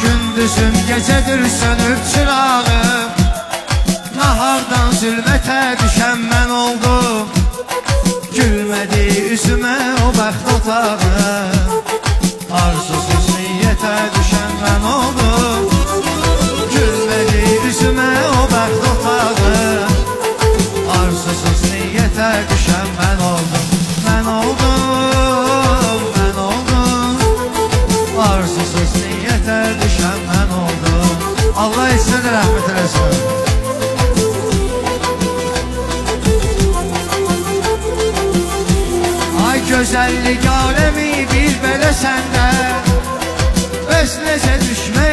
gündüzüm gecedir sönüp çırağım, nahardan zülmete düşen ben oldum. Gülmedi üzüme o bəxt otağım, arzusuz niyyete düşen ben oldum. Gülmedi üzüme o bəxt otağım, arzusuz niyyete düşen ben oldum. Ben oldum, ben oldum, arzusuz niyyete düşen ben oldum. Allah etsin rahmet eylesin. Gözəllik alemi bir belə səndə, bəs necə düşmək